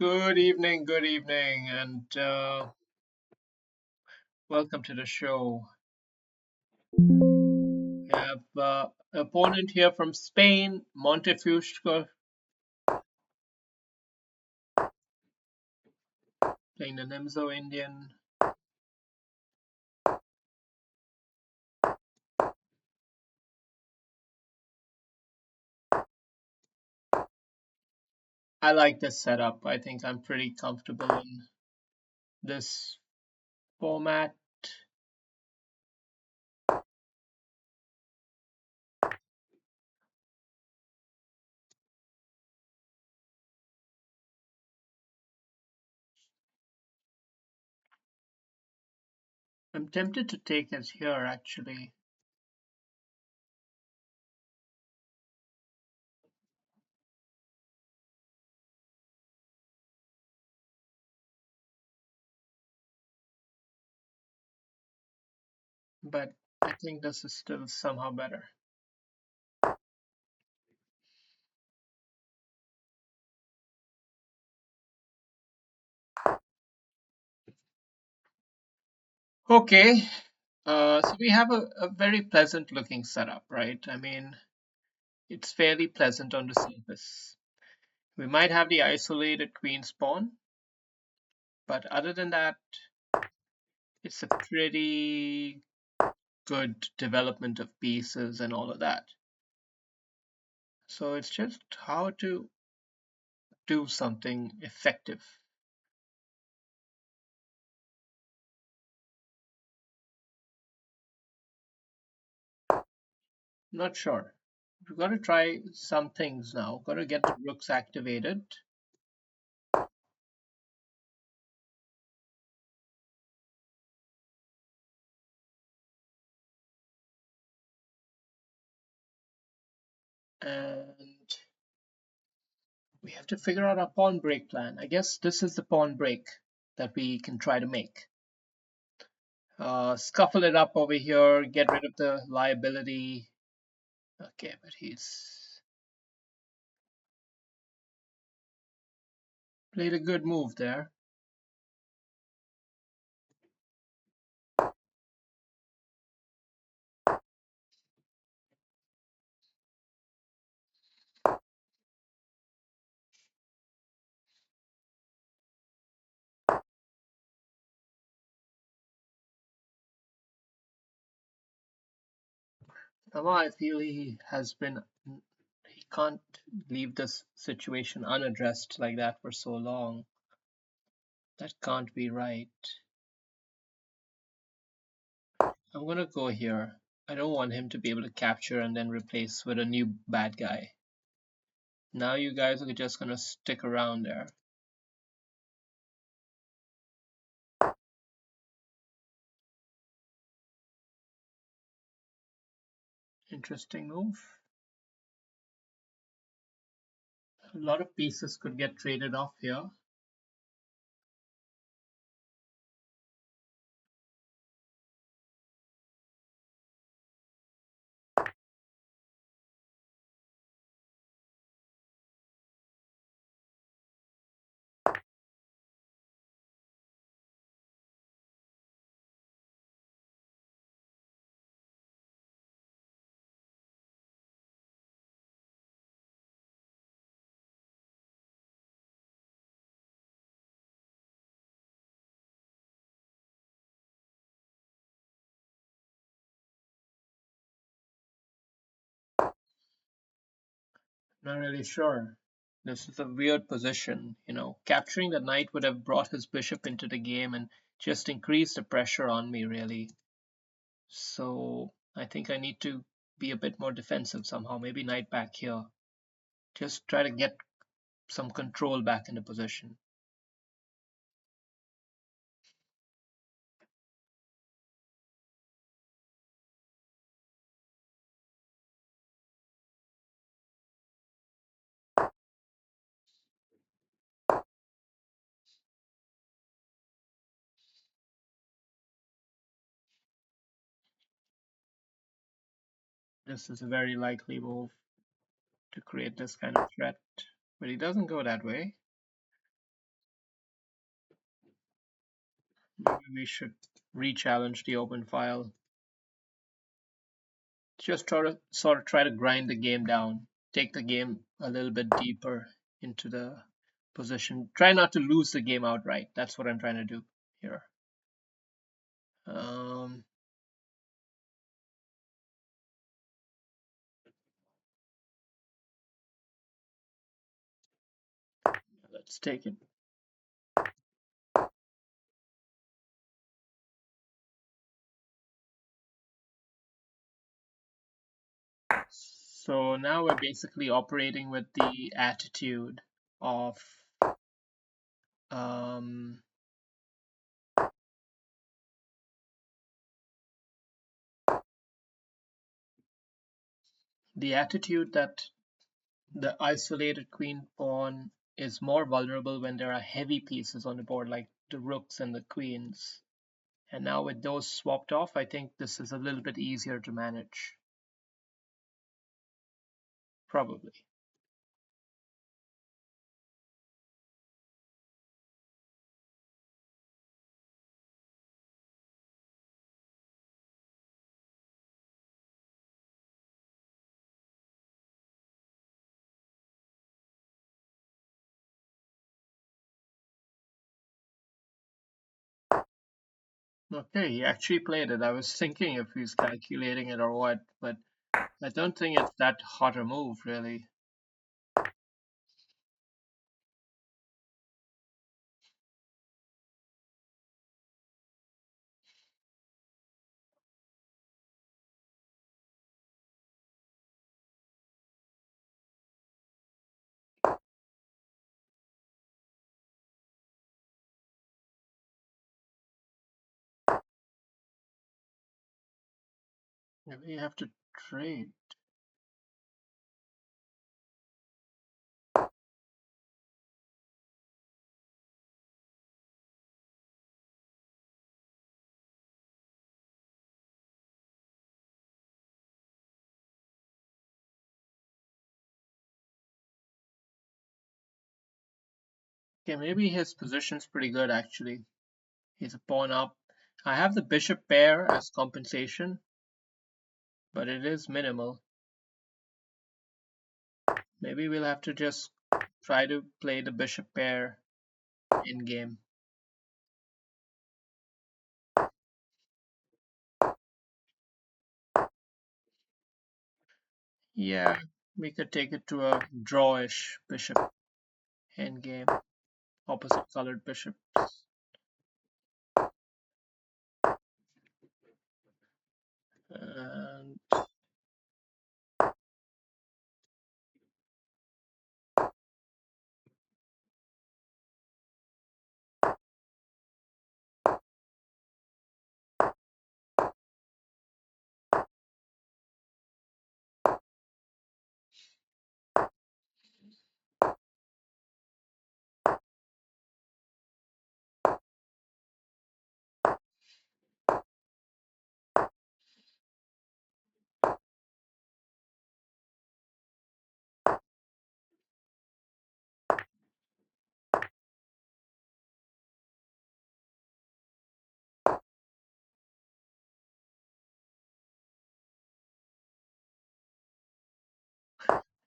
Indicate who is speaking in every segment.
Speaker 1: Good evening, and welcome to the show. We have opponent here from Spain, Montefusco, playing the Nimzo Indian. I like this setup. I think I'm pretty comfortable in this format. I'm tempted to take it here actually, but I think this is still somehow better. Okay, so we have a very pleasant looking setup, right? I mean, it's fairly pleasant on the surface. We might have the isolated queen pawn, but other than that, it's a pretty good development of pieces and all of that. So it's just how to do something effective. Not sure. We've got to try some things now. Got to get the rooks activated. And we have to figure out our pawn break plan. I guess this is the pawn break that we can try to make. Scuffle it up over here, get rid of the liability. Okay, but he's played a good move there. Somehow I feel he can't leave this situation unaddressed like that for so long. That can't be right. I'm gonna go here. I don't want him to be able to capture and then replace with a new bad guy. Now you guys are just gonna stick around there. Interesting move. A lot of pieces could get traded off here. Not really sure. This is a weird position. Capturing the knight would have brought his bishop into the game and just increased the pressure on me, really. So I think I need to be a bit more defensive somehow. Maybe knight back here. Just try to get some control back in the position. This is a very likely move to create this kind of threat, but he doesn't go that way. Maybe we should re-challenge the open file. Just sort of try to grind the game down, take the game a little bit deeper into the position. Try not to lose the game outright. That's what I'm trying to do here. Um, let's take it. So now we're basically operating with the attitude of um, the attitude that the isolated queen pawn is more vulnerable when there are heavy pieces on the board, like the rooks and the queens. And now with those swapped off, I think this is a little bit easier to manage. Probably. Okay, he actually played it. I was thinking if he's calculating it or what, but I don't think it's that hot a move, really. Maybe you have to trade. Okay, maybe his position's pretty good, actually. He's a pawn up. I have the bishop pair as compensation, but it is minimal. Maybe we'll have to just try to play the bishop pair in game. Yeah, we could take it to a drawish bishop in game. Opposite colored bishops. And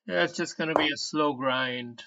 Speaker 1: yeah, it's just gonna be a slow grind.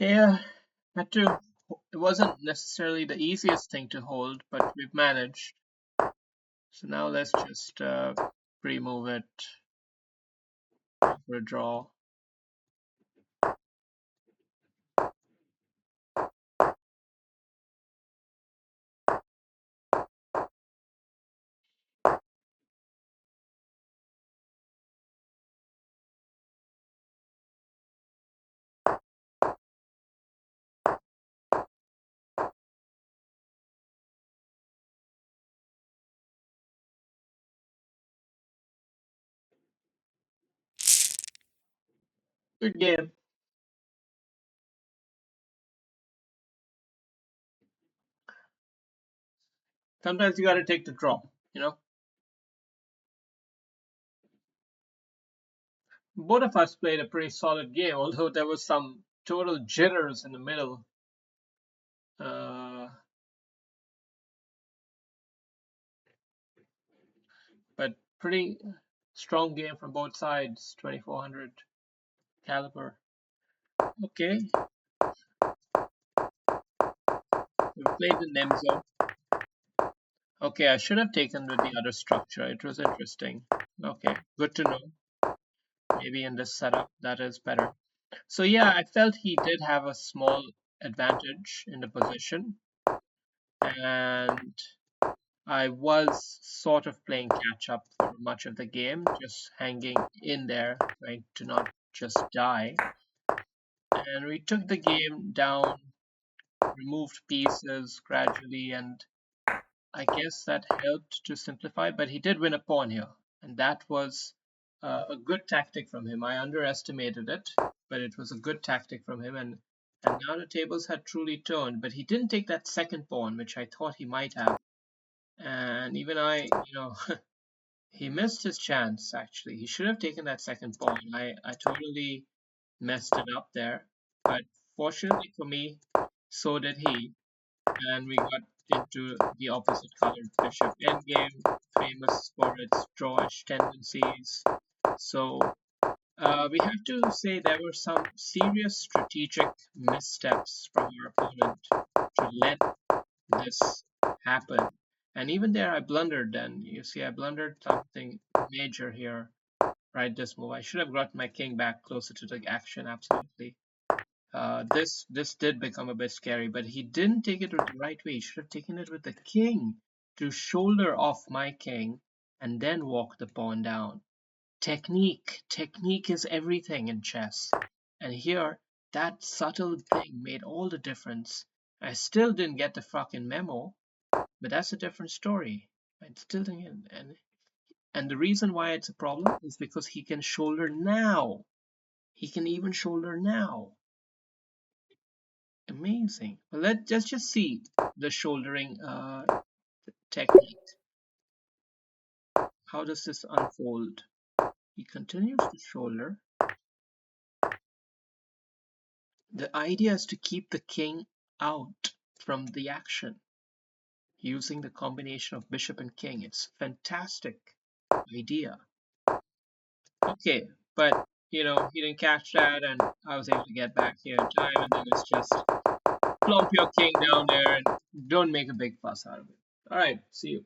Speaker 1: Yeah, had to. It wasn't necessarily the easiest thing to hold, but we've managed. So now let's just pre-move it for a draw. Good game. Sometimes you got to take the draw. You know, both of us played a pretty solid game, although there was some total jitters in the middle. Uh, but pretty strong game from both sides. 2400 caliber. Okay, we played the Nemzo. Okay, I should have taken with the other structure. It was interesting. Okay, good to know. Maybe in this setup that is better. So yeah, I felt he did have a small advantage in the position, and I was sort of playing catch up for much of the game, just hanging in there, trying to not just die. And we took the game down, removed pieces gradually, and I guess that helped to simplify. But he did win a pawn here, and that was a good tactic from him. I underestimated it, but it was a good tactic from him, and now the tables had truly turned. But he didn't take that second pawn, which I thought he might have. And even I, he missed his chance, actually. He should have taken that second pawn. I totally messed it up there. But fortunately for me, so did he. And we got into the opposite colored bishop endgame, famous for its drawish tendencies. So we have to say there were some serious strategic missteps from our opponent to let this happen. And even there, I blundered then. You see, I blundered something major here, right? This move. I should have got my king back closer to the action, absolutely. This did become a bit scary, but he didn't take it with the right way. He should have taken it with the king to shoulder off my king and then walk the pawn down. Technique is everything in chess. And here, that subtle thing made all the difference. I still didn't get the fucking memo, but that's a different story. I still didn't, and the reason why it's a problem is because he can shoulder now. He can even shoulder now. Amazing. Well, let's just see the shouldering technique. How does this unfold? He continues to shoulder. The idea is to keep the king out from the action using the combination of bishop and king. It's a fantastic idea. Okay, but he didn't catch that, and I was able to get back here in time, and then it's just plump your king down there and don't make a big fuss out of it. All right, see you.